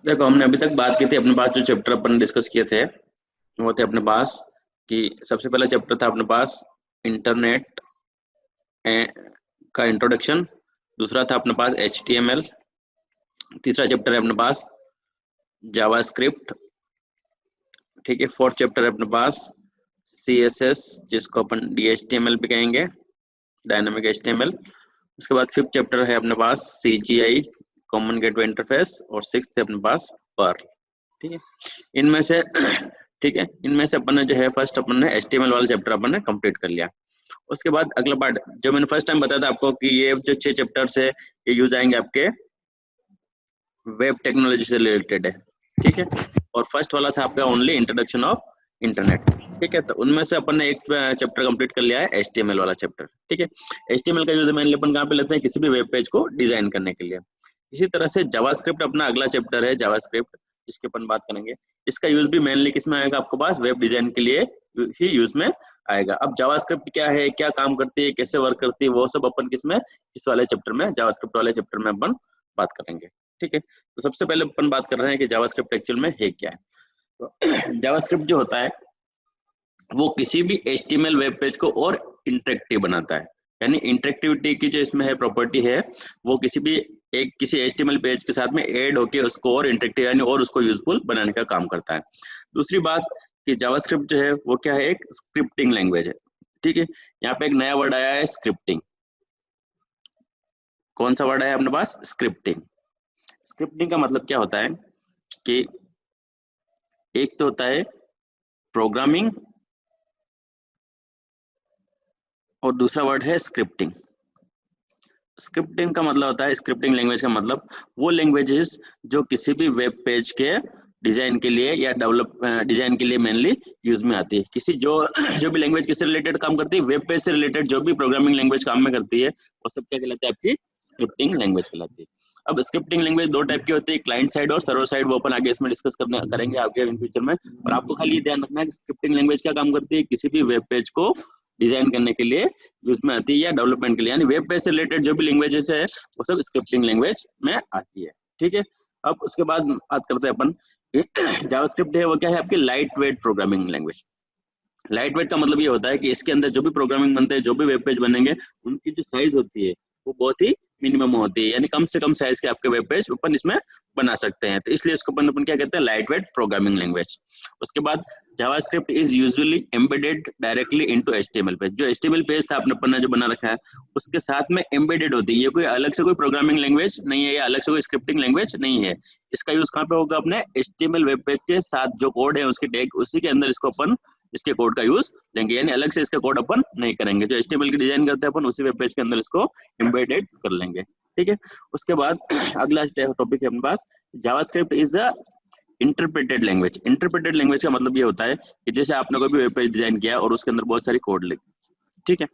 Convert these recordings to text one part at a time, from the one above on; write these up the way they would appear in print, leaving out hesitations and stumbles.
देखो, हमने अभी तक बात की थी, अपने पास जो चैप्टर अपन डिस्कस किए थे वो थे अपने पास कि सबसे पहला चैप्टर था अपने पास इंटरनेट का इंट्रोडक्शन, दूसरा था अपने पास HTML, तीसरा चैप्टर है अपने पास जावास्क्रिप्ट, ठीक है। फोर्थ चैप्टर है अपने पास CSS, जिसको अपन DHTML भी कहेंगे, डायनामिक HTML। उसके बाद फिफ्थ चैप्टर है अपने पास CGI, कॉमन गेटवे इंटरफेस, और सिक्स्थ है अपने पास पर्ल, ठीक है। इनमें से ठीक है, इनमें से अपन ने जो है फर्स्ट अपन ने HTML वाला चैप्टर अपन ने कंप्लीट कर लिया। उसके बाद अगला पार्ट जो मैंने फर्स्ट टाइम बताया था आपको कि ये जो 6 चैप्टर्स है ये यूज आएंगे आपके वेब टेक्नोलॉजी से रिलेटेड है, ठीक है। और फर्स्ट वाला था आपका ओनली इंट्रोडक्शन ऑफ इंटरनेट, ठीक है। तो उनमें से अपन ने एक चैप्टर कंप्लीट कर लिया है HTML वाला चैप्टर, ठीक है। HTML का यूज मेनली अपन कहाँ पे लेते हैं, किसी भी वेब पेज को डिजाइन करने के लिए। इसी तरह से जावास्क्रिप्ट अपना अगला चैप्टर है, जावास्क्रिप्ट, इसके अपन बात करेंगे। इसका यूज भी मेनली किस में आएगा, आपके पास वेब डिजाइन के लिए ही यूज में आएगा। अब जावास्क्रिप्ट क्या है, क्या काम करती है, कैसे वर्क करती है, वो सब अपन किस में, इस वाले चैप्टर में, जावास्क्रिप्ट वाले चैप्टर में अपन बात करेंगे, ठीक है। तो सबसे पहले अपन बात कर रहे हैं कि जावास्क्रिप्ट एक्चुअल में है क्या है। तो जावास्क्रिप्ट जो होता है वो किसी भी HTML वेब पेज को और इंटरेक्टिव बनाता है, यानी इंटरेक्टिविटी की जो इसमें है प्रॉपर्टी है, वो किसी HTML पेज के साथ में ऐड होके उसको और इंटरेक्टिव यानी और उसको यूजफुल बनाने का काम करता है। दूसरी बात कि जावास्क्रिप्ट जो है वो क्या है, एक स्क्रिप्टिंग लैंग्वेज है, ठीक है। यहाँ पे एक नया वर्ड आया है, स्क्रिप्टिंग। कौन सा वर्ड है अपने पास, स्क्रिप्टिंग। स्क्रिप्टिंग का मतलब क्या होता है कि एक तो होता है प्रोग्रामिंग और दूसरा वर्ड है स्क्रिप्टिंग। स्क्रिप्टिंग का मतलब होता है, स्क्रिप्टिंग लैंग्वेज का मतलब वो लैंग्वेजेस जो किसी भी वेब पेज के डिजाइन के लिए या डिजाइन के लिए मेनली यूज में आती है। किसी जो जो भी लैंग्वेज किससे रिलेटेड काम करती है, वेब पेज से रिलेटेड जो भी प्रोग्रामिंग लैंग्वेज काम में करती है वो सब क्या कहलाती है, आपकी स्क्रिप्टिंग लैंग्वेज कहलाती है। अब स्क्रिप्टिंग लैंग्वेज दो टाइप की होती है, क्लाइंट साइड और सर्वर साइड, वो अपन आगे इसमें डिस्कस करेंगे आगे इन फ्यूचर में। और आपको खाली ये ध्यान रखना है कि स्क्रिप्टिंग लैंग्वेज क्या काम करती है, किसी भी वेब पेज को डिजाइन करने के लिए यूज में आती है या डेवलपमेंट के लिए, यानी वेब पेज से रिलेटेड जो भी लैंग्वेजेस है वो सब स्क्रिप्टिंग लैंग्वेज में आती है, ठीक है। अब उसके बाद बात करते हैं अपन, जावास्क्रिप्ट है वो क्या है, आपकी light weight programming language. Light weight का मतलब ये होता है कि इसके अंदर जो भी प्रोग्रामिंग बनते हैं, जो भी वेब पेज बनेंगे, उनकी जो साइज होती है वो बहुत ही मिनिमम होती है, यानी कम से कम साइज के आपके वेब पेज अपन इसमें बना सकते हैं। तो इसलिए इसको अपन क्या कहते हैं, लाइट वेट प्रोग्रामिंग लैंग्वेज। उसके बाद JavaScript is usually embedded directly into HTML page. जो HTML पेज था अपने ने जो बना रखा है उसके साथ में एम्बेडेड होती है, ये कोई अलग से कोई प्रोग्रामिंग लैंग्वेज नहीं है या अलग से कोई स्क्रिप्टिंग लैंग्वेज नहीं है। इसका यूज कहाँ पे होगा, अपने HTML वेब पेज के साथ जो कोड है उसके टैग, उसी के अंदर इसको अपन इसके कोड का यूज लेंगे, यानी अलग से इसका कोड अपन नहीं करेंगे। जो HTML की डिजाइन करते हैं अपन उसी वेब पेज के अंदर इसको एम्बेडेड कर लेंगे, ठीक है। उसके बाद अगला टॉपिक है अपने पास, JavaScript is a interpreted language. Interpreted language का मतलब ये होता है कि जैसे आपने कोई भी वेब पेज डिजाइन किया और उसके अंदर बहुत सारी कोड लिखी, ठीक है।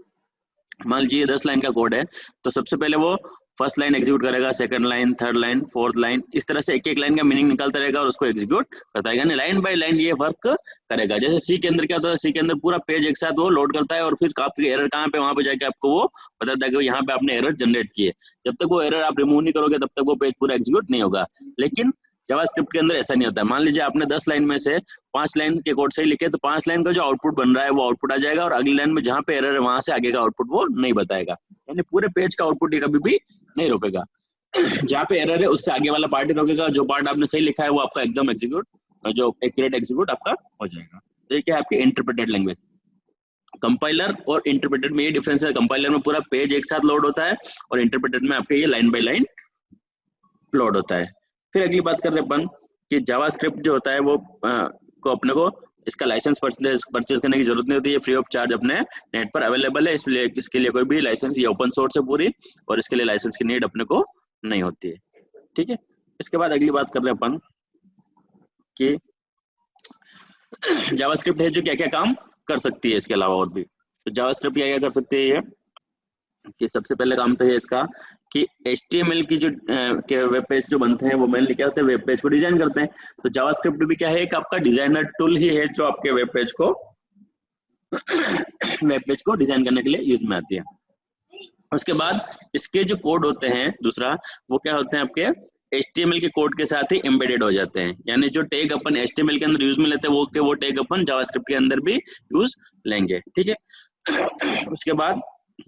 मान लीजिए 10 लाइन का कोड है, तो सबसे पहले वो फर्स्ट लाइन एग्जीक्यूट करेगा, second line, third line, fourth line, इस तरह से एक एक लाइन का मीनिंग निकालता रहेगा और उसको एग्जीक्यूट करता है, यानी लाइन बाय लाइन ये वर्क करेगा। जैसे सी के अंदर क्या होता है, सी के अंदर पूरा पेज एक साथ वो लोड करता है और फिर आपकी एरर कहाँ पे, वहां पे जाके आपको वो बताता है कि यहाँ पे आपने एरर जनरेट की है। जब तक वो एरर आप रिमूव नहीं करोगे तब तक वो पेज पूरा एग्जीक्यूट नहीं होगा। लेकिन जावास्क्रिप्ट के अंदर ऐसा नहीं होता है। मान लीजिए आपने 10 लाइन में से 5 लाइन के कोड सही लिखे, तो 5 लाइन का जो आउटपुट बन रहा है वो आउटपुट आ जाएगा, और अगली लाइन में जहाँ पे एरर है वहां से आगे का आउटपुट वो नहीं बताएगा, यानी पूरे पेज का आउटपुट ये कभी भी नहीं रोकेगा। जहाँ पे एरर है उससे आगे वाला पार्ट ही रोकेगा, जो पार्ट आपने सही लिखा है वो आपका एकदम एग्जीक्यूट, जो एक्यूरेट एग्जीक्यूट आपका हो जाएगा। तो ये क्या है, आपकी इंटरप्रेटेड लैंग्वेज। कंपाइलर और इंटरप्रेटेड में ये डिफरेंस है, कंपाइलर में पूरा पेज एक साथ लोड होता है और इंटरप्रेटेड में आपके ये लाइन बाय लाइन लोड होता है। फिर अगली बात कर रहे हैं अपन कि जावास्क्रिप्ट जो होता है वो को अपने को इसका लाइसेंस परचेज करने की जरूरत नहीं होती है, फ्री ऑफ चार्ज अपने नेट पर अवेलेबल है, इसलिए इसके लिए कोई भी लाइसेंस, ये ओपन सोर्स है पूरी, और इसके लिए लाइसेंस की नीड अपने को नहीं होती है, ठीक है। इसके बाद अगली बात कर रहे हैं अपन कि जावास्क्रिप्ट है जो क्या क्या काम कर सकती है इसके अलावा और भी। तो जावास्क्रिप्ट क्या क्या कर सकती है ये, कि सबसे पहले काम तो है इसका कि HTML की जो के वेब पेज जो बनते हैं वो मेनली क्या होते हैं, वेब पेज को डिजाइन करते हैं। तो जावास्क्रिप्ट भी क्या है, एक आपका डिजाइनर टूल ही है जो आपके वेब पेज को डिजाइन करने के लिए यूज में आती है। उसके बाद इसके जो कोड होते हैं, दूसरा वो क्या होते हैं आपके HTML के कोड के साथ ही एम्बेडेड हो जाते हैं, यानी जो टैग अपन HTML के अंदर यूज में लेते हैं वो टैग अपन जावास्क्रिप्ट के अंदर भी यूज लेंगे, ठीक है। उसके बाद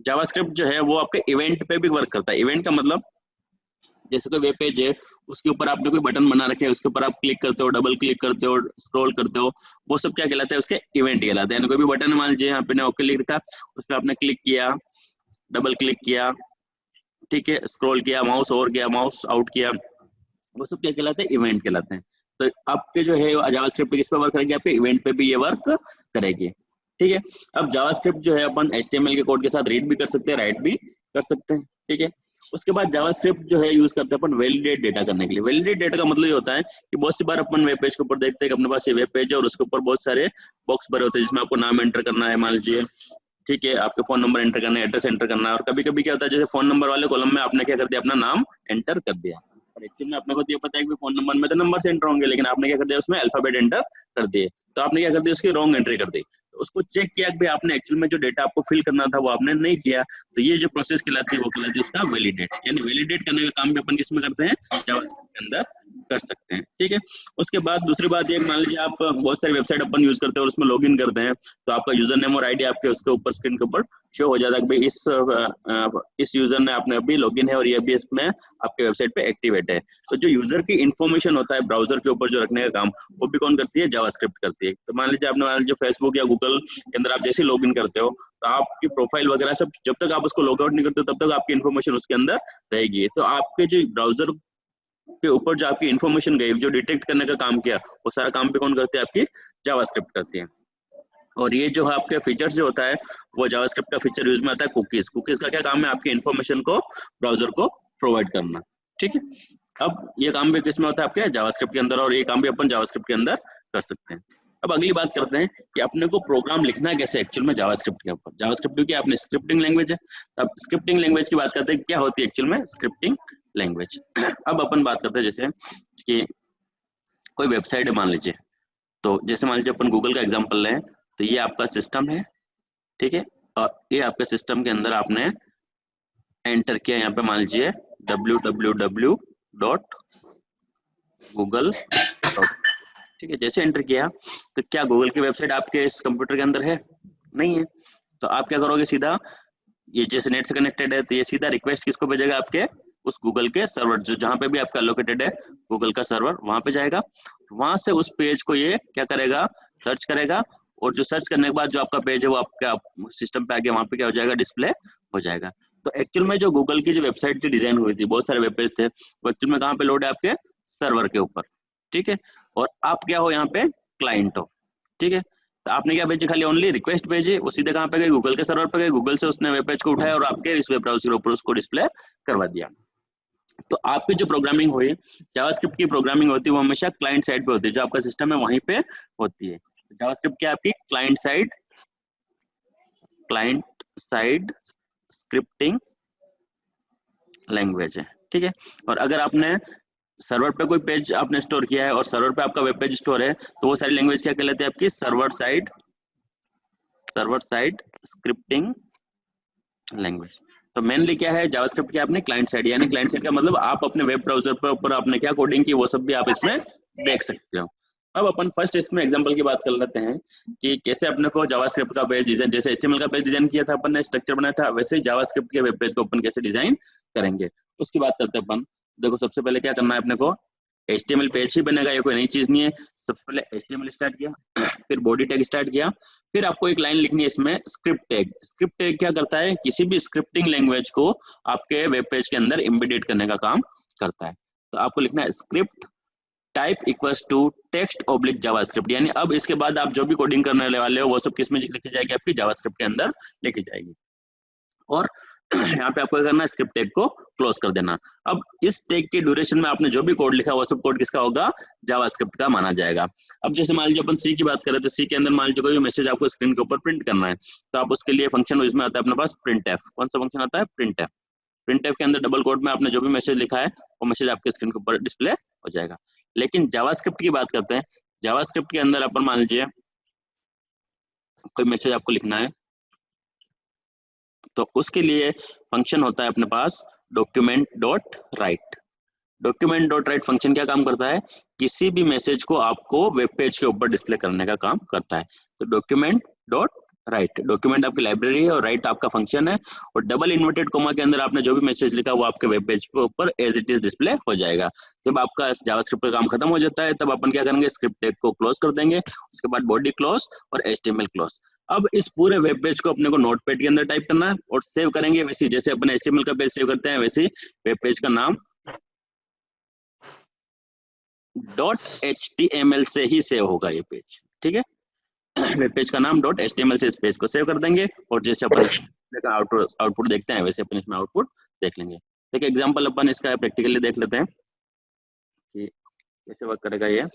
जावास्क्रिप्ट जो है वो आपके इवेंट पे भी वर्क करता है। इवेंट का मतलब जैसे कोई वेब पेज है, उसके ऊपर आपने कोई बटन बना रखे हैं, उसके ऊपर आप क्लिक करते हो, डबल क्लिक करते हो, स्क्रॉल करते हो, वो सब क्या कहलाता है, उसके इवेंट कहलाते हैं। कोई भी बटन मान लीजिए यहाँ पे ओके लिख रखा, उस पर आपने क्लिक किया, डबल क्लिक किया, ठीक है, स्क्रॉल किया, माउस ओवर किया, माउस आउट किया, वो सब क्या कहलाते हैं, इवेंट कहलाते हैं। तो आपके जो है जावास्क्रिप्ट किस पे वर्क करेगी, आपके इवेंट पे भी ये वर्क करेगी, ठीक है। अब जावास्क्रिप्ट जो है अपन HTML के कोड के साथ रीड भी कर सकते हैं, राइट भी कर सकते हैं, ठीक है। उसके बाद जावास्क्रिप्ट जो है यूज करते हैं अपन वैलिडेट डेटा करने के लिए। वैलिडेट डेटा का मतलब ये होता है कि बहुत सी बार अपन वेब पेज के ऊपर देखते हैं कि अपने पास ये वेब पेज है और उसके ऊपर बहुत सारे बॉक्स भरे होते हैं जिसमें आपको नाम एंटर करना है, मान लीजिए, ठीक है, आपके फोन नंबर एंटर करना है, एड्रेस एंटर करना है, और कभी कभी क्या होता है, जैसे फोन नंबर वाले कॉलम में आपने क्या कर दिया, अपना नाम एंटर कर दिया, और एक्चुअली में अपने को ये पता है कि फोन नंबर में तो नंबर से एंटर होंगे, लेकिन आपने क्या कर दिया, उसमें अल्फाबेट एंटर कर दिए, तो आपने क्या कर दिया, उसकी रॉन्ग एंट्री कर दी। तो उसको चेक किया कि आपने एक्चुअल में जो डेटा आपको फिल करना था वो आपने नहीं किया, तो ये जो प्रोसेस कहलाती है वो कहलाती है उसका वैलिडेट, यानी वैलिडेट करने का काम भी अपन किसमें करते हैं, जावास्क्रिप्ट के अंदर कर सकते हैं, ठीक है। उसके बाद दूसरी बात ये, मान लीजिए आप बहुत सारी वेबसाइट अपन यूज करते हैं और उसमें लॉगिन करते हैं, तो आपका यूजर नेम और आईडी आपके उसके ऊपर स्क्रीन के ऊपर शो हो जाता है कि भाई इस यूजर ने आपने अभी लॉगिन है और ये भी इसमें आपके वेबसाइट पे एक्टिवेट है। तो जो यूजर की इन्फॉर्मेशन होता है ब्राउजर के ऊपर जो रखने का काम, वो भी कौन करती है, जावास्क्रिप्ट करती है। तो मान लीजिए आपने, मान लीजिए फेसबुक या गूगल के अंदर आप जैसे लॉगिन करते हो, तो आपकी प्रोफाइल वगैरह सब, जब तक आप उसको लॉग आउट नहीं करते तब तक आपकी इन्फॉर्मेशन उसके अंदर रहेगी। तो आपके जो ब्राउजर के ऊपर जो आपकी इन्फॉर्मेशन गई, जो डिटेक्ट करने का काम किया, वो सारा काम भी कौन करते हैं, आपकी जावास्क्रिप्ट करती है। और ये जो है आपके फीचर्स जो होता है, वो जावास्क्रिप्ट का फीचर यूज में आता है कुकीज। कुकीज का क्या काम है, आपकी इन्फॉर्मेशन को ब्राउजर को प्रोवाइड करना, ठीक है। अब ये काम भी किसमें होता है, आपके जावास्क्रिप्ट के अंदर, और ये काम भी अपन जावास्क्रिप्ट के अंदर कर सकते हैं। अब अगली बात करते हैं कि अपने को प्रोग्राम लिखना है कैसे एक्चुअल में जावास्क्रिप्ट के ऊपर। जावास्क्रिप्ट क्योंकि आपने स्क्रिप्टिंग लैंग्वेज है, अब स्क्रिप्टिंग लैंग्वेज की बात करते हैं, क्या होती है एक्चुअल में स्क्रिप्टिंग लैंग्वेज। अब अपन बात करते हैं जैसे कि कोई वेबसाइट है मान लीजिए, तो जैसे मान लीजिए अपन गूगल का एग्जांपल लें, तो ये आपका सिस्टम है, ठीक है, और ये आपके सिस्टम के अंदर आपने एंटर किया, यहाँ पे मान लीजिए www.google, ठीक है। जैसे एंटर किया तो क्या गूगल की वेबसाइट आपके इस कंप्यूटर के अंदर है, नहीं है। तो आप क्या करोगे, सीधा ये जैसे नेट से कनेक्टेड है, तो ये सीधा रिक्वेस्ट किसको भेजेगा, आपके उस गूगल के सर्वर, जो जहाँ पे भी आपका लोकेटेड है गूगल का सर्वर, वहां पे जाएगा। वहां से उस पेज को ये क्या करेगा, सर्च करेगा, और जो सर्च करने के बाद जो आपका पेज है वो आपका सिस्टम पे आके वहां पे क्या हो जाएगा, डिस्प्ले हो जाएगा। तो एक्चुअल में जो गूगल की जो वेबसाइट की डिजाइन हुई थी, बहुत सारे वेब पेज थे, वो एक्चुअल में कहाँ पे लोड है, आपके सर्वर के ऊपर, ठीक है। और आप क्या हो, यहाँ पे क्लाइंट हो, ठीक है। तो आपने क्या भेजी, खाली ओनली रिक्वेस्ट भेजी, वो सीधे कहाँ पे गए, गूगल के सर्वर पे गए, गूगल से उसने वेब पेज को उठाया और आपके इस वेब ब्राउज़र के ऊपर उसको डिस्प्ले करवा दिया। तो आपकी जो प्रोग्रामिंग हुई, जावास्क्रिप्ट की प्रोग्रामिंग होती है, वो हमेशा क्लाइंट साइड पे होती है, जो आपका सिस्टम है वहीं पे होती है। जावास्क्रिप्ट क्या आपकी क्लाइंट साइड स्क्रिप्टिंग लैंग्वेज है, ठीक है। और अगर आपने सर्वर पे कोई पेज आपने स्टोर किया है और सर्वर पे आपका वेब पेज स्टोर है, तो वो सारी लैंग्वेज क्या कहलाती है, आपकी सर्वर साइड स्क्रिप्टिंग लैंग्वेज। तो मेनली क्या है, जावास्क्रिप्ट क्या आपने क्लाइंट साइड, यानी क्लाइंट साइड का मतलब आप अपने वेब ब्राउजर पर ऊपर आपने क्या कोडिंग की, वो सब भी आप इसमें देख सकते हो। अब अपन फर्स्ट इसमें एग्जांपल की बात कर लेते हैं कि कैसे अपने को जावास्क्रिप्ट का पेज डिजाइन, जैसे HTML का पेज डिजाइन किया था अपन ने, स्ट्रक्चर बनाया था, वैसे ही जावास्क्रिप्ट के वेब पेज को अपन कैसे डिजाइन करेंगे, उसकी बात करते हैं अपन। देखो सबसे पहले क्या करना है अपने को, HTML पेज ही बनेगा, ये कोई नई चीज नहीं है। सबसे पहले HTML स्टार्ट किया, फिर बॉडी टैग स्टार्ट किया, फिर आपको एक लाइन लिखनी है इसमें स्क्रिप्ट टैग। स्क्रिप्ट टैग क्या करता है, किसी भी स्क्रिप्टिंग लैंग्वेज को आपके वेब पेज के अंदर इम्बेडेड करने का काम करता है। तो आपको लिखना है script type equals to text oblique JavaScript, यानी अब इसके बाद आप जो भी कोडिंग करने वाले हो वो सब किस में लिखी जाएगी, आपकी जावास्क्रिप्ट के अंदर लिखी जाएगी। और यहाँ पे आपको करना है, स्क्रिप्ट टैग को क्लोज कर देना। अब इस टैग की ड्यूरेशन में आपने जो भी कोड लिखा है वो सब कोड किसका होगा, जावास्क्रिप्ट का माना जाएगा। अब जैसे मान लीजिए अपन सी की बात करें, तो सी के अंदर मान लीजिए कोई मैसेज आपको स्क्रीन के ऊपर प्रिंट करना है, तो आप उसके लिए फंक्शन इसमें आता है अपने पास प्रिंट एफ। कौन सा फंक्शन आता है, प्रिंट एफ। प्रिंट एफ के अंदर डबल कोट में आपने जो भी मैसेज लिखा है वो मैसेज आपके स्क्रीन के ऊपर डिस्प्ले हो जाएगा। लेकिन जावास्क्रिप्ट की बात करते हैं, जावास्क्रिप्ट के अंदर अपन मान लीजिए कोई मैसेज आपको लिखना है, तो उसके लिए फंक्शन होता है अपने पास document dot write. Document dot write function क्या काम करता है, किसी भी मैसेज को आपको वेब पेज के ऊपर डिस्प्ले करने का काम करता है। तो डॉक्यूमेंट डॉट राइट, डॉक्यूमेंट आपकी लाइब्रेरी है और राइट आपका फंक्शन है, और डबल इन्वर्टेड कोमा के अंदर आपने जो भी मैसेज लिखा वो आपके वेब पेज के ऊपर एज इट इज डिस्प्ले हो जाएगा। जब आपका जावास्क्रिप्ट का काम खत्म हो जाता है तब अपन क्या करेंगे, स्क्रिप्ट टैग को क्लोज कर देंगे, उसके बाद बॉडी क्लोज और HTML क्लोज। अब इस पूरे वेब पेज को अपने को नोटपैड के अंदर टाइप करना है और सेव करेंगे वैसे जैसे अपन HTML का पेज सेव करते हैं, वैसे वेब पेज का नाम .html से ही सेव होगा ये पेज, ठीक है। वेब पेज का नाम .html से इस पेज को सेव कर देंगे, और जैसे अपन आउटपुट देखते हैं वैसे अपन इसमें आउटपुट देख लेंगे। तो एक एग्जांपल अपन इसका प्रैक्टिकली देख लेते हैं कि कैसे वर्क करेगा ये।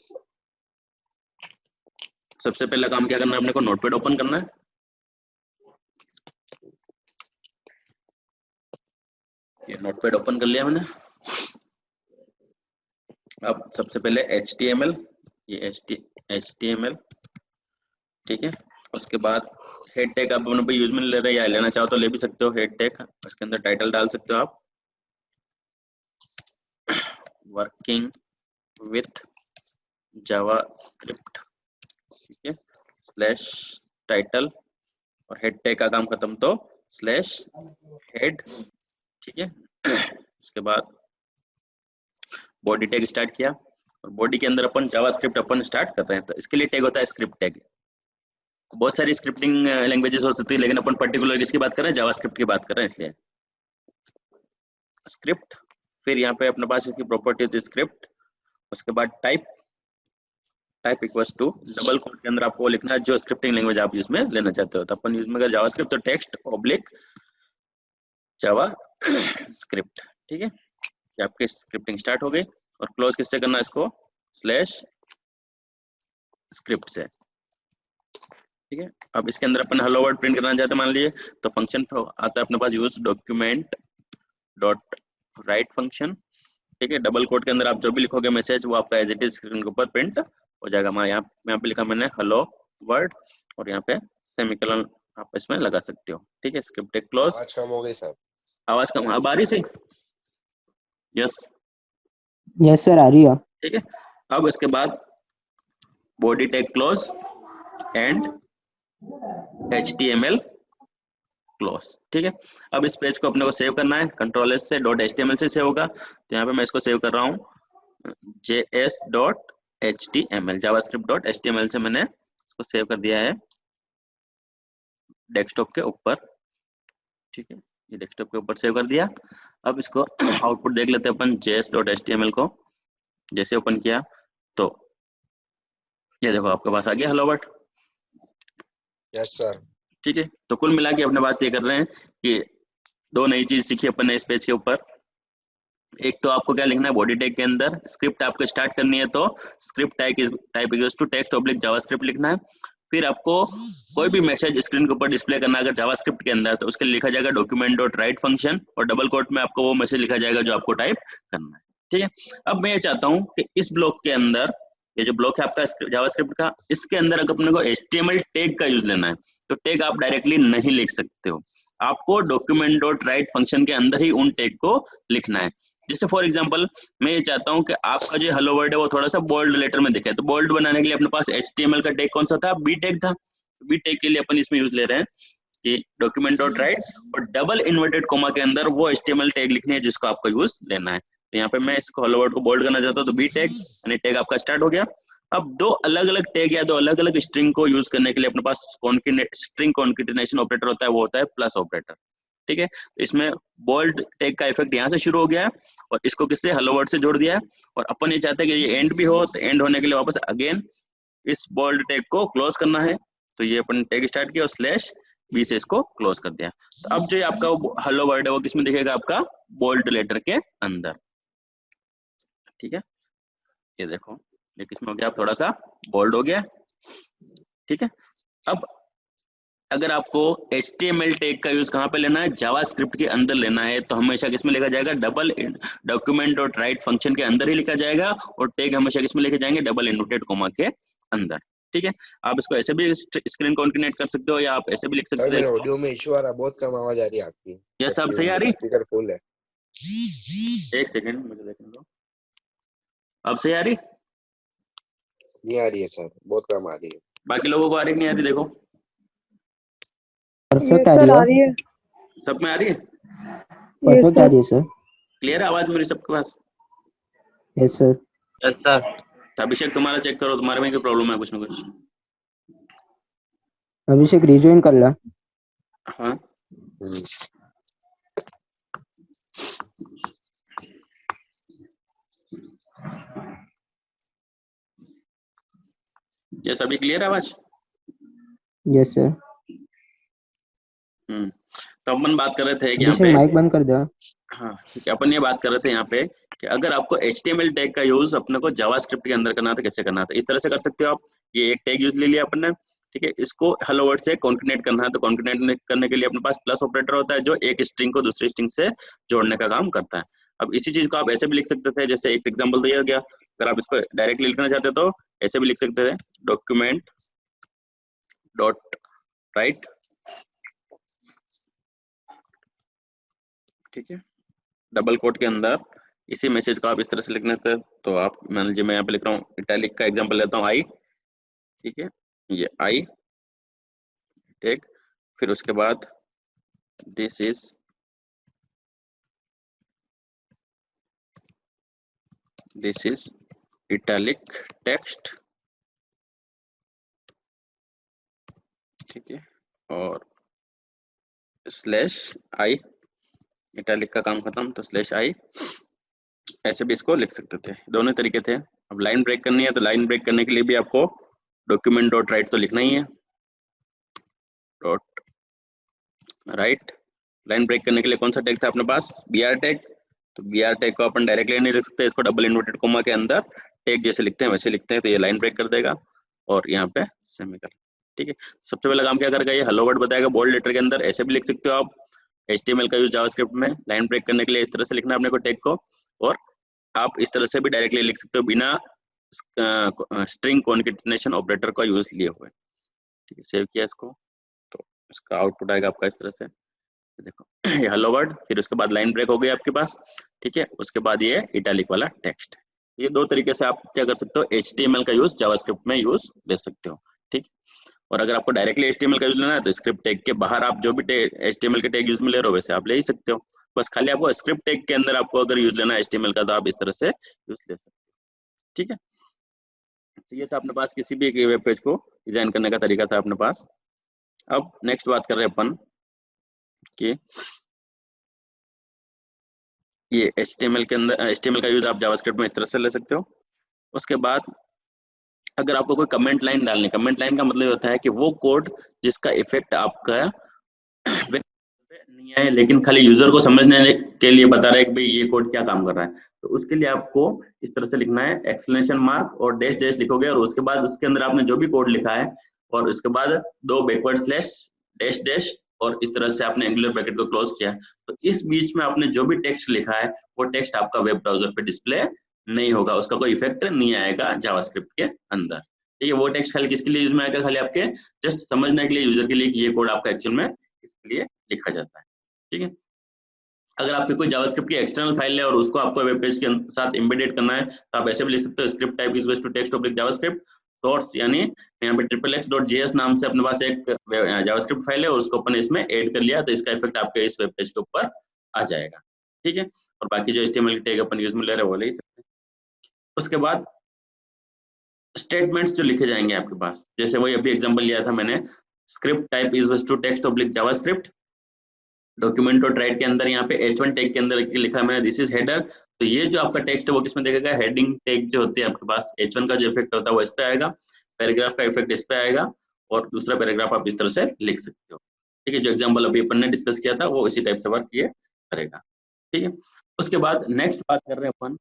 सबसे पहला काम क्या करना है, अपने को नोटपैड ओपन करना है। ये नोटपैड ओपन कर लिया मैंने। अब सबसे पहले HTML, ये HTML, ठीक है। उसके बाद हेड टैग आप अपने यूज में ले रहे हैं या लेना चाहो तो ले भी सकते हो हेड टैग, उसके अंदर टाइटल डाल सकते हो आप, वर्किंग विथ जावास्क्रिप्ट, ठीक है, स्लैश टाइटल, और हेड टैग का काम खत्म तो स्लैश हेड, ठीक है। उसके बाद बॉडी टैग स्टार्ट किया, और बॉडी के अंदर अपन जावास्क्रिप्ट अपन स्टार्ट कर रहे हैं, तो इसके लिए टैग होता है स्क्रिप्ट टैग। बहुत सारी स्क्रिप्टिंग लैंग्वेजेस हो सकती है, लेकिन अपन पर्टिकुलर किसकी बात कर रहे हैं, जावास्क्रिप्ट की बात कर रहे हैं, इसलिए स्क्रिप्ट। फिर यहाँ पे अपने पास इसकी प्रॉपर्टी होती है स्क्रिप्ट। उसके बाद type equals to double quote के अंदर आपको लिखना है जो स्क्रिप्टिंग लैंग्वेज आप यूज में लेना चाहते हो। तो अपन यूज में अगर जावास्क्रिप्ट तो टेक्स्ट ऑब्लिक जावा स्क्रिप्ट, ठीक है। कि आपकी स्क्रिप्टिंग स्टार्ट हो गई, और क्लोज किससे करना है इसको, स्लैश स्क्रिप्ट से, ठीक है। अब इसके अंदर अपन हेलो वर्ड प्रिंट करना चाहते हैं मान लीजिए, तो फंक्शन आता है अपने पास use document dot write function, ठीक है। डबल कोट के अंदर आप जो भी लिखोगे मैसेज वो आपका एज इट इज स्क्रीन के ऊपर प्रिंट हो जाएगा। मैं यहाँ पे लिखा मैंने हेलो वर्ड, और यहाँ पे सेमीकोलन आप इसमें लगा सकते हो, ठीक है। Script tag close. आवाज कम हो गई सर, आवाज कम, अब आ रही सही? यस यस सर, आ रही है। ठीक है। अब इसके बाद body tag close and HTML close, ठीक है। अब इस पेज को अपने को सेव करना है, कंट्रोल एस से .html से सेव होगा, तो यहाँ पे मैं इसको सेव कर रहा हूँ js.html, javascript.html से मैंने इसको सेव कर दिया है डेस्कटॉप के ऊपर, ठीक है। ये डेस्कटॉप के ऊपर सेव कर दिया। अब इसको आउटपुट देख लेते हैं अपन js.html को। जैसे ओपन किया तो ये देखो आपके पास आ गया हेलो वर्ड। यस सर, ठीक है। तो कुल मिला के अपने बात ये कर रहे हैं कि दो नई चीज सीखी अपन ने इस पेज के ऊपर। एक तो आपको क्या लिखना है बॉडी टैग के अंदर, स्क्रिप्ट आपको स्टार्ट करनी है तो script type equals to text oblique JavaScript लिखना है। फिर आपको कोई भी मैसेज स्क्रीन के ऊपर डिस्प्ले करना है अगर जावास्क्रिप्ट के अंदर, तो उसके लिए लिखा जाएगा डॉक्यूमेंट डॉट राइट फंक्शन, और डबल कोट में आपको वो मैसेज लिखा जाएगा जो आपको टाइप करना है, ठीक है। अब मैं ये चाहता हूँ कि इस ब्लॉक के अंदर, ये जो ब्लॉक है आपका जावास्क्रिप्ट का, इसके अंदर अगर अपने को HTML टैग का यूज लेना है तो टैग आप डायरेक्टली नहीं लिख सकते हो, आपको डॉक्यूमेंट डॉट राइट फंक्शन के अंदर ही उन टैग को लिखना है। जैसे फॉर एग्जांपल मैं ये चाहता हूँ कि आपका जो हेलो वर्ड है वो थोड़ा सा बोल्ड लेटर में दिखे, तो बोल्ड बनाने के लिए अपने पास HTML का टैग कौन सा था, बी टैग था। बी टैग के लिए अपन इसमें यूज ले रहे हैं कि डॉक्यूमेंट डॉट राइट और डबल इन्वर्टेड कोमा के अंदर वो HTML टैग लिखनी है जिसको आपको यूज लेना है। तो यहाँ पे मैं इसको हेलो वर्ड को बोल्ड करना चाहता हूँ, तो बी टैग यानी टैग आपका स्टार्ट हो गया। अब दो अलग अलग टैग या दो अलग अलग स्ट्रिंग को यूज करने के लिए अपने पास स्ट्रिंग कॉन्केटिनेशन ऑपरेटर होता है, वो होता है प्लस ऑपरेटर, ठीक है। इसमें बोल्ड टैग का इफेक्ट यहाँ से शुरू हो गया है और इसको किससे हेलो वर्ड से जोड़ दिया है, और अपन ये चाहते हैं कि ये एंड भी हो, तो एंड होने के लिए वापस अगेन इस बोल्ड टैग को क्लोज करना है, तो ये अपन टैग स्टार्ट किया और स्लैश बी से इसको क्लोज कर दिया। तो अब जो आपका हेलो वर्ड है वो किसमें दिखेगा, आपका बोल्ड लेटर के अंदर, ठीक है। ये देखो ये किसमें हो गया, आप थोड़ा सा बोल्ड हो गया, ठीक है। अब अगर आपको HTML टैग का यूज कहाँ पे लेना है, जावास्क्रिप्ट के अंदर लेना है, तो हमेशा किसमें लिखा जाएगा, double document dot write function के अंदर ही लिखा जाएगा, और टैग हमेशा किसमें लिखे जाएंगे, डबल इन्वर्टेड कोमा के अंदर, ठीक है। आप इसको ऐसे भी स्क्रीन कॉन्केटिनेट कर सकते हो या आप ऐसे भी लिख सकते सर हो। मेरे ऑडियो में इशू आ रहा है, बहुत कम आवाज आ रही है आपकी। ये सब सही आ रही, स्पीकर फुल है। एक सेकंड मुझे देखने दो। अब सही आ रही? नहीं आ रही है सर, बहुत कम आ रही है। बाकी लोगों को आ रही कि नहीं आ रही? देखो परफेक्ट आ सर रही आ है। रही है। सब में आ रही है? परफेक्ट आ रही है सर। क्लियर है आवाज मेरी सबके पास? Yes sir. Yes sir. तो अभिषेक तुम्हारा चेक करो, तुम्हारे में क्या प्रॉब्लम है, कुछ ना कुछ। अभिषेक रिजॉइन कर ला। हाँ ये सभी क्लियर है आवाज? Yes sir. तो अपन बात कर रहे थे कि यहाँ अभिषेक पे, माइक बंद कर दो। हाँ ठीक है, अपन ये बात कर रहे थे यहाँ पे कि अगर आपको HTML टैग का यूज अपने को जावास्क्रिप्ट के अंदर करना था, कैसे करना था? इस तरह से कर सकते हो आप। ये एक टैग यूज ले लिया अपन ने, ठीक है, इसको हेलो वर्ड से कॉन्केटनेट करना है, तो कॉन्केटनेट करने के लिए अपने पास प्लस ऑपरेटर होता है जो एक स्ट्रिंग को दूसरी स्ट्रिंग से जोड़ने का काम करता है। अब इसी चीज को आप ऐसे भी लिख सकते थे, जैसे एक एग्जाम्पल दिया गया, अगर आप इसको डायरेक्टली लिखना चाहते तो ऐसे भी लिख सकते थे, डॉक्यूमेंट डॉट राइट, ठीक है, डबल कोट के अंदर इसी मैसेज को आप इस तरह से लिखने थे। तो आप मान लीजिए मैं यहाँ पे लिख रहा हूँ, इटैलिक का एग्जांपल लेता हूँ, आई, ठीक है, ये आई टेक, फिर उसके बाद दिस इज इटैलिक टेक्स्ट, ठीक है, और स्लैश आई, इटैलिक का काम खत्म, तो स्लैश आई, ऐसे भी इसको लिख सकते थे। दोनों तरीके थे। अब लाइन ब्रेक करनी है, तो लाइन ब्रेक करने के लिए भी आपको डॉक्यूमेंट डॉट राइट तो लिखना ही है, डॉट राइट। लाइन ब्रेक करने के लिए कौन सा टैग था अपने पास? br tag. तो br टैग को अपन डायरेक्टली नहीं लिख सकते, इसको डबल इन्वर्टेड कोमा के अंदर टैग जैसे लिखते हैं वैसे लिखते हैं, तो ये लाइन ब्रेक कर देगा और यहाँ पे सेमीकोलन, ठीक है। सबसे पहला काम क्या करेगा, ये हेलो वर्ड बताएगा बोल्ड लेटर के अंदर, ऐसे भी लिख सकते हो आप। HTML का यूज जावास्क्रिप्ट में लाइन ब्रेक करने के लिए इस तरह से लिखना है अपने को टैग को, और आप इस तरह से भी डायरेक्टली लिख सकते हो बिना स्ट्रिंग कॉन्केटेनेशन ऑपरेटर का यूज लिए हुए, ठीक है। सेव किया इसको, तो इसका आउटपुट आएगा आपका इस तरह से, देखो ये हेलो वर्ड, फिर उसके बाद लाइन ब्रेक हो गई आपके पास, ठीक है, उसके बाद ये इटैलिक वाला टेक्स्ट। ये दो तरीके से आप क्या कर सकते हो, HTML का यूज जावास्क्रिप्ट में यूज ले सकते हो, ठीक। और अगर आपको डायरेक्टली HTML का यूज लेना है तो स्क्रिप्ट टैग के बाहर आप जो भी HTML के टैग यूज में ले रहे हो वैसे आप ले ही सकते हो, बस खाली आपको स्क्रिप्ट टैग के अंदर आपको अगर यूज लेना है HTML का तो आप इस तरह से यूज ले सकते हो, ठीक है। तो ये था अपने पास किसी भी एक वेब पेज को डिजाइन करने का तरीका था अपने पास। अब नेक्स्ट बात कर रहे हैं अपन कि ये HTML के अंदर HTML का यूज आप जावास्क्रिप्ट में इस तरह से ले सकते हो। उसके बाद अगर आपको कोई कमेंट लाइन डालनी, कमेंट लाइन का मतलब होता है कि वो कोड जिसका इफेक्ट आपका नहीं आए लेकिन खाली यूजर को समझने के लिए बता रहा है कि भाई ये कोड क्या काम कर रहा है, तो उसके लिए आपको इस तरह से लिखना है, एक्सक्लेमेशन मार्क और डैश डैश लिखोगे और उसके बाद उसके अंदर आपने जो भी कोड लिखा है और उसके बाद दो बैकवर्ड स्लैश डैश डैश और इस तरह से आपने एंगुलर ब्रैकेट को क्लोज किया, तो इस बीच में आपने जो भी टेक्स्ट लिखा है वो टेक्स्ट आपका वेब ब्राउजर पे डिस्प्ले नहीं होगा, उसका कोई इफेक्ट नहीं आएगा जावास्क्रिप्ट के अंदर, ठीक है। वो टेक्स्ट खाली किसके लिए यूज में आएगा, खाली आपके जस्ट समझने के लिए यूजर के लिए कि ये कोड आपका एक्चुअल में इसके लिए लिखा जाता है, ठीक है। अगर आपकी कोई जावास्क्रिप्ट की एक्सटर्नल फाइल है और उसको आपको वेब पेज के साथ एम्बेडेड करना है तो आप ऐसे भी लिख सकते हो, script type is to text object JavaScript source, यानी यहाँ पे XXX.js नाम से अपने पास एक जावास्क्रिप्ट फाइल है और उसको अपन इसमें ऐड कर लिया तो इसका इफेक्ट आपके इस वेब पेज के ऊपर आ जाएगा, ठीक है। और बाकी जो HTML टैग अपन यूज में ले रहे हैं वो ले सकते हैं। उसके बाद स्टेटमेंट्स जो लिखे जाएंगे आपके पास, जैसे वही अभी एग्जांपल लिया था मैंने, script type is to text object JavaScript, document dot write के अंदर यहाँ पे H1 टैग के अंदर लिखा है मैंने दिस इज हेडर, तो ये जो आपका टेक्स्ट है वो किसमें देखेगा, हेडिंग टैग जो होती है आपके पास, H1 का जो इफेक्ट होता है वो इस पे आएगा, पैराग्राफ का इफेक्ट इस पे आएगा और दूसरा पैराग्राफ आप इस तरह से लिख सकते हो, ठीक है। जो एग्जाम्पल अभी अपन ने डिस्कस किया था वो इसी टाइप से वर्क ये करेगा, ठीक है। उसके बाद नेक्स्ट बात कर रहे हैं अपन,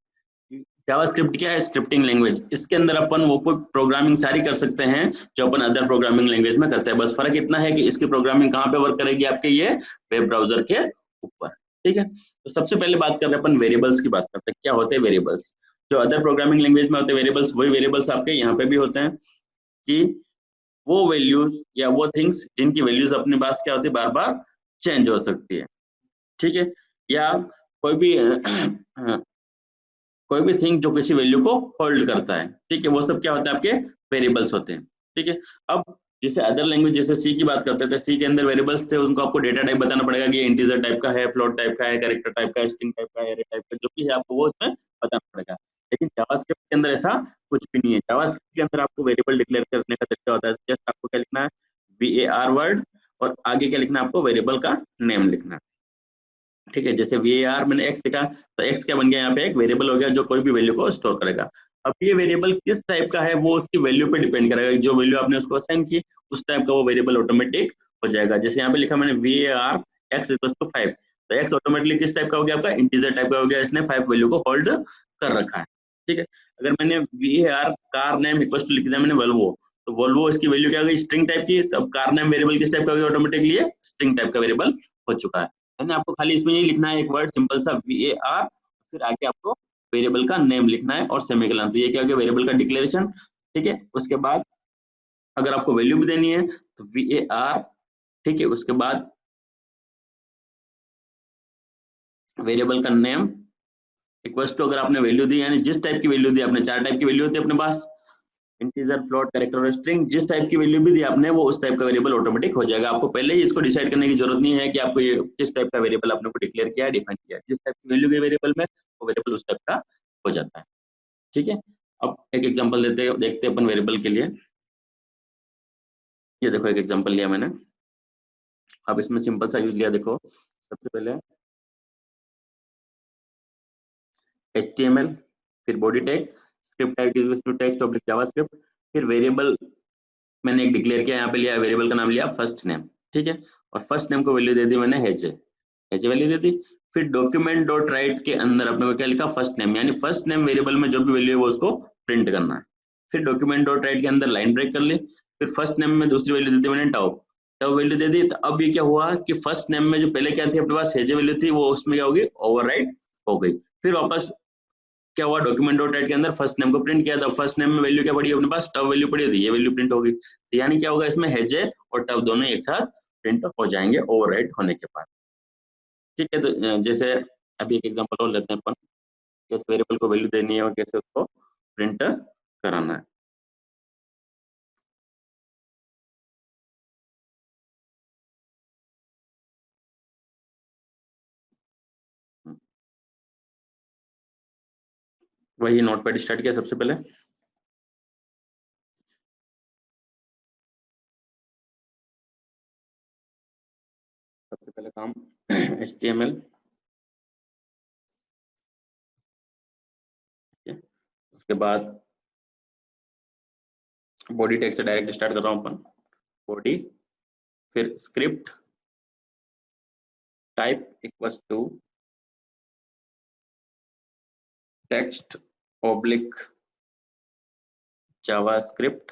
जावास्क्रिप्ट क्या है, स्क्रिप्टिंग लैंग्वेज, इसके अंदर अपन वो कोई प्रोग्रामिंग सारी कर सकते हैं जो अपन अदर प्रोग्रामिंग लैंग्वेज में करते हैं, बस फर्क इतना है कि इसकी प्रोग्रामिंग कहाँ पे वर्क करेगी, आपके ये वेब ब्राउजर के ऊपर, ठीक है। तो सबसे पहले बात कर रहे हैं अपन वेरिएबल्स की, बात करते हैं क्या होते हैं वेरिएबल्स। जो अदर प्रोग्रामिंग लैंग्वेज में होते हैं वेरिएबल्स, वही वेरिएबल्स आपके यहाँ पे भी होते हैं कि वो वैल्यूज या वो थिंग्स जिनकी वैल्यूज अपने पास क्या होती है, बार बार चेंज हो सकती है, ठीक है। या कोई भी कोई भी थिंग जो किसी वैल्यू को होल्ड करता है, ठीक है, वो सब क्या होता है, आपके वेरिएबल्स होते हैं, ठीक है। अब जैसे अदर लैंग्वेज जैसे सी की बात करते थे, सी के अंदर वेरिएबल्स थे, उनको आपको डेटा टाइप बताना पड़ेगा कि ये इंटीजर टाइप का है, फ्लोट टाइप का है, कैरेक्टर टाइप का है, स्ट्रिंग टाइप का है, एरे टाइप का, जो भी है आपको वो उसमें बताना पड़ेगा। लेकिन जावास्क्रिप्ट के अंदर ऐसा कुछ भी नहीं है। जावास्क्रिप्ट के अंदर आपको वेरिएबल डिक्लेयर करने का तरीका होता है, जस्ट आपको क्या लिखना है, var वर्ड, और आगे क्या लिखना है, आपको वेरिएबल का नेम लिखना है, ठीक है। जैसे var मैंने x लिखा, तो x क्या बन गया, यहाँ पे एक वेरिएबल हो गया जो कोई भी वैल्यू को स्टोर करेगा। अब ये वेरिएबल किस टाइप का है वो उसकी वैल्यू पे डिपेंड करेगा, जो वैल्यू आपने उसको असाइन की उस टाइप का वो वेरिएबल ऑटोमेटिक हो जाएगा। जैसे यहाँ पे लिखा मैंने var x = 5, तो x ऑटोमेटिकली किस टाइप का हो गया, आपका इंटीजर टाइप का हो गया, इसने 5 वैल्यू को होल्ड कर रखा है, ठीक है। अगर मैंने var कार नेम = लिख दिया मैंने वोल्वो, तो वोल्वो इसकी वैल्यू क्या हो गई, स्ट्रिंग टाइप की, तब कार नेम वेरिएबल किस टाइप का हो गया, ऑटोमेटिकली स्ट्रिंग टाइप का वेरिएबल हो चुका है। आपको खाली इसमें यही लिखना है, एक वर्ड सिंपल सा var, फिर आगे आपको वेरिएबल का नेम लिखना है और सेमीकोलन, तो ये क्या हो गया, वेरिएबल का डिक्लेरेशन, ठीक है। उसके बाद अगर आपको वैल्यू भी देनी है तो var, ठीक है, उसके बाद वेरिएबल का नेम इक्वल्स टू, अगर आपने वैल्यू दी, यानी जिस टाइप की वैल्यू दी आपने, 4 टाइप की वैल्यू होती है अपने पास, इंटीजर, फ्लोट, कैरेक्टर और स्ट्रिंग, जिस टाइप की वैल्यू भी दी आपने वो उस टाइप का वेरिएबल ऑटोमेटिक हो जाएगा। आपको पहले ही इसको डिसाइड करने की जरूरत नहीं है कि आपको ये किस टाइप का वेरिएबल आपने को डिक्लेयर किया है, डिफाइन किया है, जिस टाइप की वैल्यू गई वेरिएबल में वो वेरिएबल उस टाइप का हो जाता है, ठीक है। अब एक एग्जांपल देखते हैं अपन वेरिएबल के लिए। ये देखो एक एग्जांपल लिया मैंने, अब इसमें सिंपल सा यूज लिया, देखो सबसे पहले HTML, फिर body tag, script tag equals to text oblique JavaScript, फिर वेरिएबल मैंने एक डिक्लेयर किया, यहाँ पे लिया वेरिएबल का नाम लिया फर्स्ट नेम, ठीक है, और फर्स्ट नेम को वैल्यू दे दी मैंने हेजे वैल्यू दे दी। फिर डॉक्यूमेंट डॉट राइट के अंदर अपने को क्या लिखा, फर्स्ट नेम, यानी फर्स्ट नेम वेरिएबल में जो भी वैल्यू है वो उसको प्रिंट करना है। फिर डॉक्यूमेंट डॉट राइट के अंदर लाइन ब्रेक कर ली, फिर फर्स्ट नेम में दूसरी वैल्यू दे दी मैंने टॉप वैल्यू दे दी। तो अब ये क्या हुआ कि फर्स्ट नेम में जो पहले क्या थी अपने पास हेजे वैल्यू थी, वो उसमें क्या होगी, ओवरराइट हो गई। फिर वापस क्या हुआ, डॉक्यूमेंट डॉट राइट के अंदर फर्स्ट नेम को प्रिंट किया था, फर्स्ट नेम में वैल्यू क्या पड़ी अपने पास, टॉप वैल्यू पड़ी थी, ये वैल्यू प्रिंट होगी। तो यानी क्या होगा, इसमें हेजे और टॉप दोनों एक साथ प्रिंट हो जाएंगे ओवरराइट होने के बाद, ठीक है। तो जैसे अभी एक एग्जांपल और लेते हैं अपन, किस वेरिएबल को वैल्यू देनी है और कैसे उसको प्रिंट कराना है। वही नोटपैड स्टार्ट किया सबसे पहले, काम HTML, उसके बाद बॉडी टैग से डायरेक्ट स्टार्ट कर रहा हूं अपन, बॉडी, फिर script type equals to text oblique JavaScript,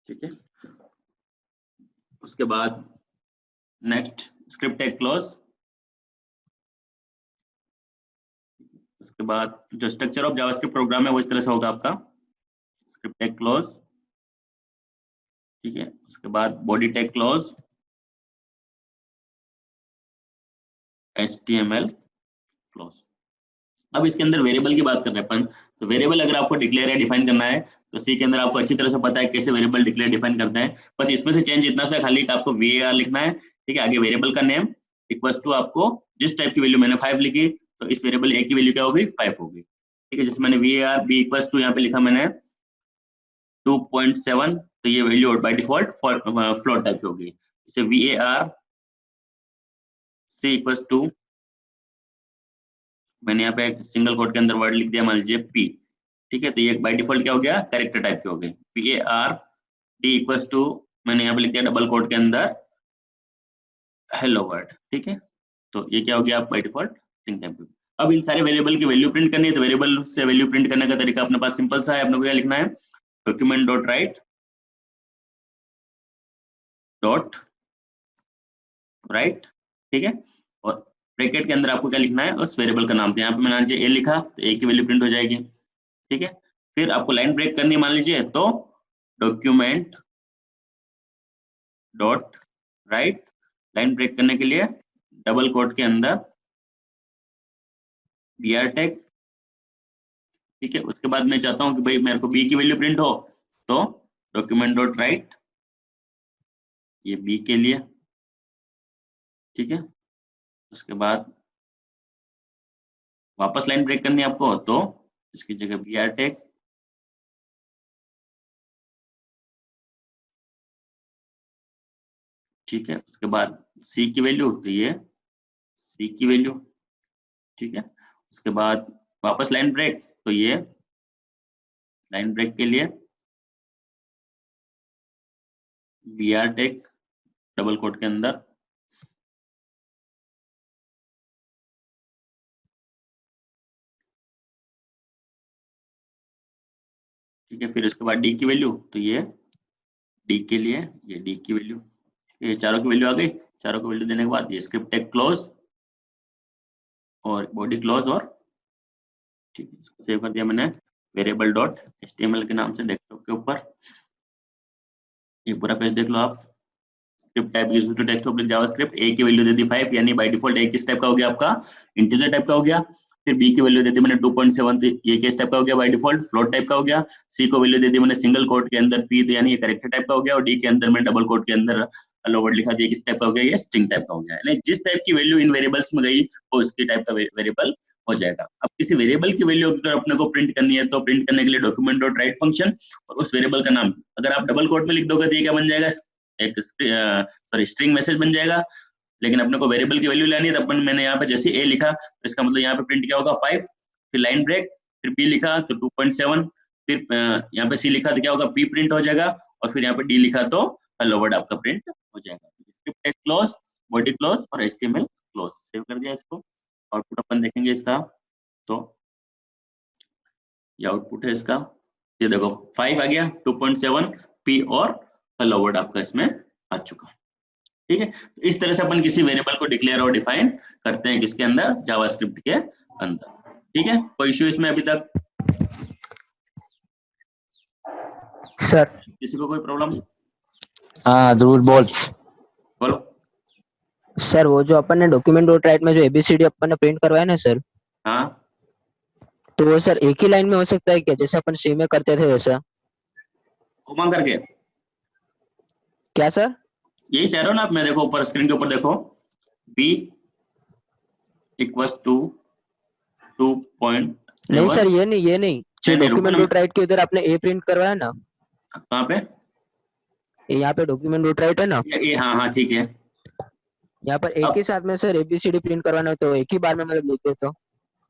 ठीक है। उसके बाद नेक्स्ट स्क्रिप्ट टैग क्लोज, उसके बाद जो स्ट्रक्चर ऑफ जावास्क्रिप्ट प्रोग्राम है वो इस तरह से होगा आपका, स्क्रिप्ट टैग क्लोज, ठीक है। उसके बाद body tag close, HTML close. अब इसके अंदर वेरिएबल की बात कर रहे हैं अपन, तो वेरिएबल अगर आपको डिक्लेयर या डिफाइन करना है तो सी के अंदर आपको अच्छी तरह से पता है कैसे वेरिएबल डिक्लेयर डिफाइन करते हैं। बस इसमें से चेंज इतना सा खाली आपको var लिखना है, ठीक है। आगे वेरिएबल का नेम इक्वल्स टू, आपको जिस टाइप की वैल्यू मैंने 5 लिखी तो इस वेरिएबल a की वैल्यू क्या होगी, 5 होगी, ठीक है। जैसे मैंने var b इक्वल्स टू यहाँ पे लिखा मैंने 2.7, तो ये value by default float type की होगी। जैसे var c इक्वल्स टू, मैंने यहाँ पे एक सिंगल कोट के अंदर वर्ड लिख दिया, मान लीजिए p, ठीक है। तो ये बाय डिफॉल्ट क्या हो गया, कैरेक्टर टाइप की हो गई। var d इक्वल्स टू, मैंने यहाँ पे लिख दिया डबल कोट के अंदर हेलो वर्ड, ठीक है। तो ये क्या हो गया बाय डिफॉल्ट स्ट्रिंग टाइप की। अब इन सारे वेरिएबल की वैल्यू प्रिंट करनी है, तो वेरिएबल से वैल्यू प्रिंट करने का तरीका अपने पास सिंपल सा है। अपने को क्या लिखना है, document dot right dot right, ठीक है, और ब्रैकेट के अंदर आपको क्या लिखना है, उस वेरिएबल का नाम। तो यहाँ पे मैंने a लिखा तो a की वैल्यू प्रिंट हो जाएगी, ठीक है। फिर आपको लाइन ब्रेक करनी है मान लीजिए, तो document dot write, line break करने के लिए डबल कोट के अंदर br टैग, ठीक है। उसके बाद मैं चाहता हूं कि भाई मेरे को b की वैल्यू प्रिंट हो, तो डॉक्यूमेंट डॉट राइट, ये b के लिए, ठीक है। उसके बाद वापस लाइन ब्रेक करनी है आपको, तो इसकी जगह br टैग, ठीक है। उसके बाद c की वैल्यू, तो ये c की वैल्यू, ठीक है। उसके बाद वापस लाइन ब्रेक, तो ये लाइन ब्रेक के लिए br टैग डबल कोट के अंदर, ठीक है। फिर उसके बाद डी की वैल्यू, तो ये डी के लिए, ये डी की वैल्यू, ये चारों की वैल्यू आ गई। चारों की वैल्यू देने के बाद ये स्क्रिप्ट टैग क्लोज और बॉडी क्लोज, और ठीक है, इसको सेव कर दिया मैंने वेरिएबल डॉट एचटीएमएल के नाम से डेस्कटॉप के ऊपर। ये पूरा पेज देख लो आप। Script type used to desktop with JavaScript, A की वैल्यू दे दी 5, यानी बाय डिफॉल्ट ए किस टाइप का हो गया आपका, इंटीजर टाइप का हो गया। फिर बी की वैल्यू दे दी मैंने 2.7, ये किस टाइप का हो गया, बाय डिफॉल्ट फ्लोट टाइप का हो गया। सी को वैल्यू दे दी मैंने सिंगल कोट के अंदर पी, तो यानी ये कैरेक्टर टाइप का हो गया। और डी के अंदर मैंने डबल कोट के अंदर हेलो वर्ड लिखा दिया, किस टाइप का हो गया, ये स्ट्रिंग टाइप का हो गया। यानी जिस टाइप की वैल्यू इन वेरिएबल्स में गई वो उसकी टाइप का वेरिएबल हो जाएगा। अब किसी वेरिएबल की वैल्यू अगर अपने को प्रिंट करनी है, तो प्रिंट करने के लिए डॉक्यूमेंट डॉट राइट फंक्शन और उस वेरिएबल का नाम अगर आप डबल कोट में लिख दोगे तो ये क्या बन जाएगा, एक स्ट्रिंग मैसेज बन जाएगा। लेकिन अपने को वेरिएबल की वैल्यू लेनी है, तो अपन मैंने यहाँ पे जैसे ए लिखा, तो इसका मतलब यहाँ पे प्रिंट क्या होगा 5, फिर लाइन ब्रेक, फिर बी लिखा तो 2.7, फिर यहाँ पे सी लिखा तो क्या होगा पी प्रिंट हो जाएगा, और फिर यहाँ पे डी लिखा तो हेलो वर्ड आपका प्रिंट हो जाएगा। Script tag close, body close और एचटीएमएल क्लोज, सेव कर दिया इसको। आउटपुट अपन देखेंगे इसका, तो ये आउटपुट है इसका, ये देखो 5 आ गया, 2.7 पी और हेलो वर्ड आपका इसमें आ चुका, ठीक है। तो इस तरह से अपन किसी वेरिएबल को डिक्लेयर और डिफाइन करते हैं किसके अंदर, जावास्क्रिप्ट के अंदर, ठीक है। कोई इश्यू इसमें अभी तक सर? किसी को कोई प्रॉब्लम? हाँ जरूर बोल। बोलो। सर वो जो अपन ने डॉक्यूमेंट डॉट राइट में जो एबीसीडी अपन ने प्रिंट करवाया ना सर, हाँ, तो वो सर एक ही लाइन में हो सकता है क्या, जैसे अपन सी में करते थे वैसा? कोमा करके क्या सर? यही चाह रहा हूँ ना आप, मैं देखो ऊपर स्क्रीन के ऊपर देखो, b इक्वल्स टू 2.7। नहीं सर, ये नहीं जो नहीं, डॉक्यूमेंट डॉट राइट के उधर आपने ए प्रिंट करवाया ना, कहाँ पे? यहाँ पे डॉक्यूमेंट डॉट राइट है ना, ये हाँ हाँ ठीक है। यहाँ पर एक ही साथ में सर एबीसीडी प्रिंट करवाना है, तो एक ही बार में मतलब लिख दो तो।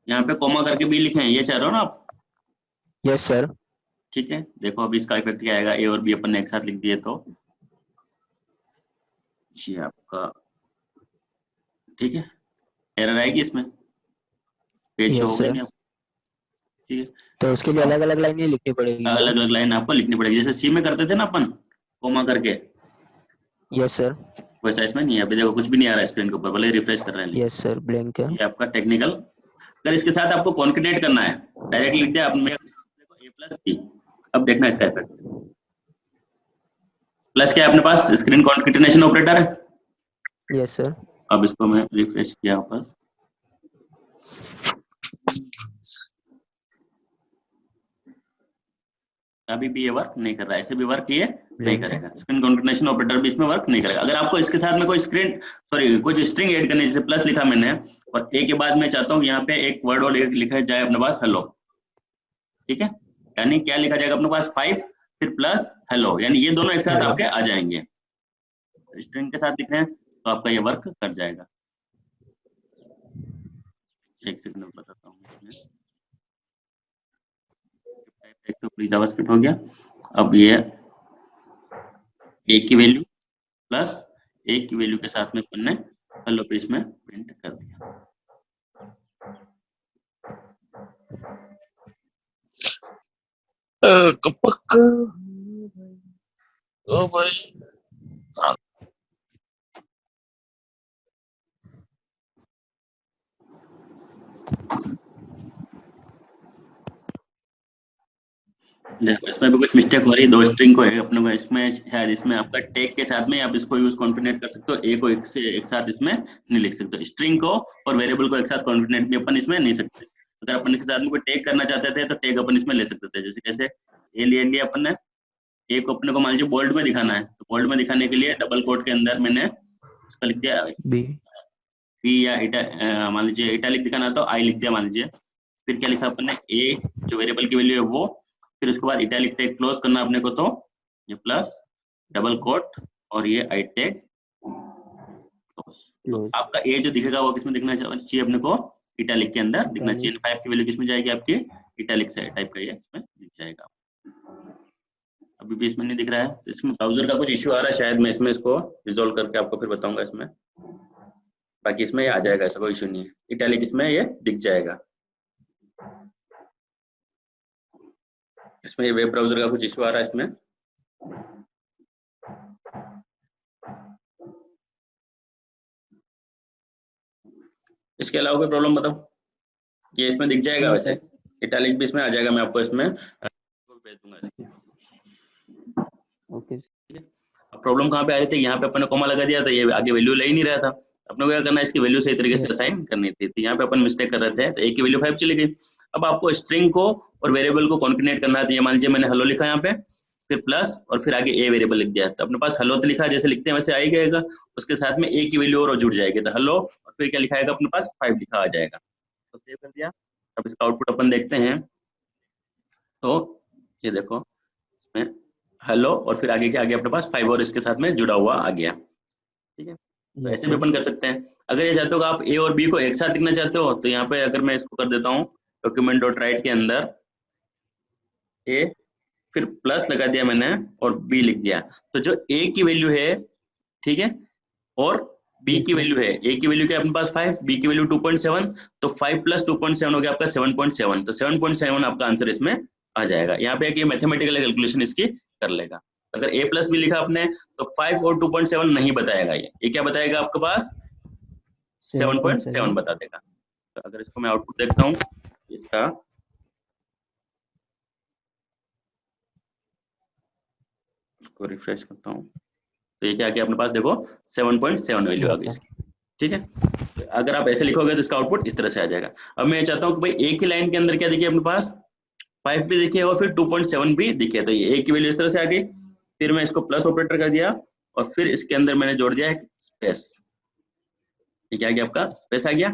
यहाँ पे कोमा करके b लिखे हैं, ये चाह रहे हो ना आप? Yes sir. ठीक है, देखो अभी इसका इफेक्ट क्या आएगा, ए और बी अपन ने एक साथ लिख दिए तो ये आपका, ठीक है, एरर आएगी इसमें, पेज शो यस होगा सर। नहीं, ठीक है। तो उसके लिए अलग अलग लाइनें लिखनी पड़ेगी सर? अलग अलग लाइन आपको लिखनी पड़ेगी, जैसे सी में करते थे ना अपन कोमा करके, यस सर। वैसा इसमें नहीं है। अभी देखो कुछ भी नहीं आ रहा है स्क्रीन के ऊपर, भले रिफ्रेश कर रहे हैं। यस सर, ब्लैंक है। ये आपका टेक्निकल, अगर इसके साथ आपको कॉन्केटेनेट करना है, डायरेक्ट लिख दिया आपने, देखो ए प्लस बी। अब देखना इसका इफेक्ट, प्लस क्या है अपने पास, स्क्रीन कॉन्केटेनेशन ऑपरेटर है। Yes sir. अब इसको मैं रिफ्रेश किया वापस, अभी भी ये वर्क नहीं कर रहा है, ऐसे भी वर्क ये नहीं करेगा। स्क्रीन कॉन्केटेनेशन ऑपरेटर भी इसमें वर्क नहीं करेगा। अगर आपको इसके साथ में कोई कुछ स्ट्रिंग ऐड करनी है, जैसे प्लस लिखा मैंने और ए के बाद मैं चाहता हूँ यहाँ पे एक वर्ड और लिखा जाए अपने पास हेलो, ठीक है, यानी क्या लिखा जाएगा अपने पास 5 फिर प्लस हेलो, यानी ये दोनों एक साथ आपके आ जाएंगे। स्ट्रिंग के साथ लिख रहे हैं तो आपका ये वर्क कर जाएगा। एक सेकंड में बताता हूँ इसमें, तो प्लीज जावास्क्रिप्ट हो गया। अब ये ए की वैल्यू प्लस ए की वैल्यू के साथ में अपन ने हेलो पेज में प्रिंट कर दिया। ओ भाई देखो इसमें भी कुछ मिस्टेक हो रही है, दो स्ट्रिंग को है अपने को इसमें, शायद इसमें आपका टैग के साथ में आप इसको यूज कॉन्केटेनेट कर सकते हो, ए को एक साथ इसमें नहीं लिख सकते, स्ट्रिंग को और वेरिएबल को एक साथ कॉन्केटेनेट भी अपन इसमें नहीं सकते। अगर अपन इसके साथ में कोई टैग करना चाहते थे तो टैग अपन इसमें ले सकते थे। जैसे कैसे ए ले लिया अपन ने, ए को अपने को मान लीजिए बोल्ड में दिखाना है, तो बोल्ड में दिखाने के लिए डबल कोट के अंदर मैंने उसका लिख दिया बी या मान लीजिए इटैलिक दिखाना तो आई लिख दिया मान लीजिए। फिर क्या लिखा अपन ने, ए जो वेरिएबल की वैल्यू है वो, फिर उसके बाद इटैलिक टैग क्लोज करना अपने को, तो ये प्लस डबल कोट और ये आई टैग क्लोज। तो आपका ए जो दिखेगा वो किसमें दिखना चाहिए अपने को, इटैलिक के अंदर दिखना चाहिए। 5 की वैल्यू किसमें जाएगी आपकी, इटैलिक से टाइप का ये इसमें दिख जाएगा। अभी भी इसमें नहीं दिख रहा है, तो इसमें ब्राउजर का कुछ इश्यू आ रहा है शायद, मैं इसमें इसको रिजोल्व करके आपको फिर बताऊंगा इसमें। बाकी इसमें ये आ जाएगा, ऐसा कोई इश्यू नहीं है, इटैलिक इसमें ये दिख जाएगा। इसमें ये वेब ब्राउजर का कुछ इश्यू आ रहा है इसमें। इसके अलावा कोई प्रॉब्लम बताओ, ये इसमें दिख जाएगा वैसे, इटैलिक भी इसमें आ जाएगा, मैं आपको इसमें भेज दूंगा। ओके। अब प्रॉब्लम कहाँ पे आ रही थी, यहाँ पे अपन ने कॉमा लगा दिया था, ये आगे वैल्यू ले ही नहीं रहा था। अपने को क्या करना है, इसकी वैल्यू सही तरीके से असाइन करनी थी, तो यहाँ पे अपन मिस्टेक कर रहे थे, तो ए की वैल्यू 5 चली गई। अब आपको स्ट्रिंग को और वेरिएबल को कॉन्केटेनेट करना है, तो ये मान लीजिए मैंने हेलो लिखा यहाँ पे, फिर प्लस और फिर आगे ए वेरिएबल लिख दिया, तो अपने पास हेलो तो लिखा, जैसे लिखते हैं वैसे आ ही जाएगा, उसके साथ में ए की वैल्यू और जुड़ जाएगी, तो हेलो और फिर क्या लिखाएगा अपने पास 5 लिखा आ जाएगा। तो सेव कर दिया। अब इसका आउटपुट अपन देखते हैं, तो ये देखो इसमें हेलो और फिर आगे क्या आ गया अपने पास 5 और इसके साथ में जुड़ा हुआ आ गया। ठीक है, तो ऐसे भी अपन कर सकते हैं। अगर ये चाहते हो कि आप ए और बी को एक साथ लिखना चाहते हो, तो यहाँ पे अगर मैं इसको कर देता हूँ डॉक्यूमेंट डॉट राइट के अंदर ए, फिर प्लस लगा दिया मैंने और बी लिख दिया, तो जो ए की वैल्यू है, ठीक है, और बी की वैल्यू है, ए की वैल्यू क्या अपने पास 5, बी की वैल्यू 2.7, तो 5 प्लस 2.7 हो गया आपका 7.7, तो 7.7 आपका आंसर इसमें आ जाएगा। यहाँ पे कि मैथमेटिकल कैलकुलेशन इसकी कर लेगा। अगर a प्लस बी लिखा आपने तो 5 और 2.7 नहीं बताएगा, ये क्या बताएगा आपके पास 7.7 बता देगा। तो अगर इसको मैं आउटपुट देखता हूँ इसका, इसको रिफ्रेश करता हूँ, तो ये क्या गया अपने पास, देखो 7.7 वैल्यू आ गई इसकी। ठीक है, तो अगर आप ऐसे लिखोगे तो इसका आउटपुट इस तरह से आ जाएगा। अब मैं चाहता हूँ कि भाई एक ही लाइन के अंदर क्या दिखे अपने पास 5 भी दिखे और फिर 2.7 भी दिखे, तो ये ए की वैल्यू इस तरह से आ गई। फिर मैं इसको प्लस ऑपरेटर कर दिया और फिर इसके अंदर मैंने जोड़ दिया स्पेस, ये क्या आ गया आपका स्पेस आ गया।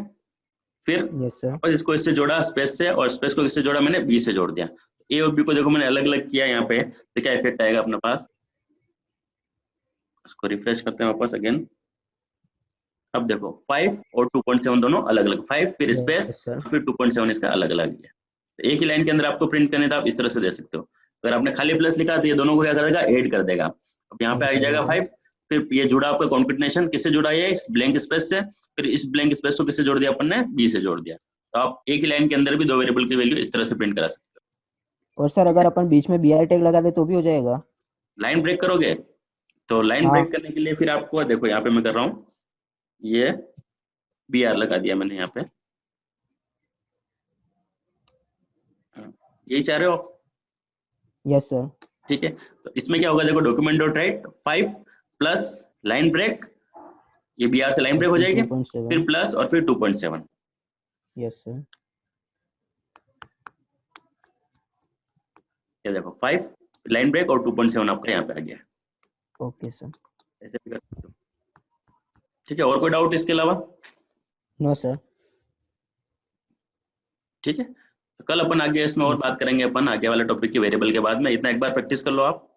फिर बस इसको इससे जोड़ा स्पेस से, और स्पेस को इससे जोड़ा मैंने बी से जोड़ दिया। ए और बी को देखो मैंने अलग अलग किया यहाँ पे, तो क्या इफेक्ट आएगा अपने पास, इसको रिफ्रेश करते हैं वापस अगेन। अब देखो 5 और 2.7 दोनों अलग अलग, 5 फिर स्पेस फिर 2.7 इसका अलग अलग है। तो एक ही लाइन के अंदर आपको प्रिंट करने था, आप इस तरह से दे सकते हो। अगर आपने खाली प्लस लिखा तो ये दोनों को क्या कर देगा, ऐड कर देगा। अब यहाँ पे आ जाएगा 5, फिर ये जुड़ा आपका कॉन्केटेनेशन किससे जुड़ा है, इस ब्लैंक स्पेस से, फिर इस ब्लैंक स्पेस को किससे जोड़ दिया अपन ने, बी से जोड़ दिया। तो आप एक ही लाइन के अंदर भी दो वेरिएबल की वैल्यू इस तरह से प्रिंट करा सकते हो। और सर अगर अपन बीच में बीआर टैग लगा दे तो भी हो जाएगा? लाइन ब्रेक करोगे तो लाइन ब्रेक करने के लिए फिर आपको देखो यहाँ पे मैं कर रहा हूँ, ये BR लगा दिया मैंने यहाँ पे, यही चाह रहे हो आप? Yes sir. ठीक है, तो इसमें क्या होगा देखो, document dot write 5 plus line break, ये BR से लाइन ब्रेक हो जाएगी, फिर प्लस और फिर 2.7। Yes sir. ये देखो 5 लाइन ब्रेक और 2.7 आपका यहाँ पे आ गया। ओके सर, ऐसे भी कर सकते हो। ठीक है, और कोई डाउट इसके अलावा? No sir. ठीक है, तो कल अपन आगे इसमें और बात करेंगे, अपन आगे वाले टॉपिक की वेरिएबल के बाद में। इतना एक बार प्रैक्टिस कर लो आप।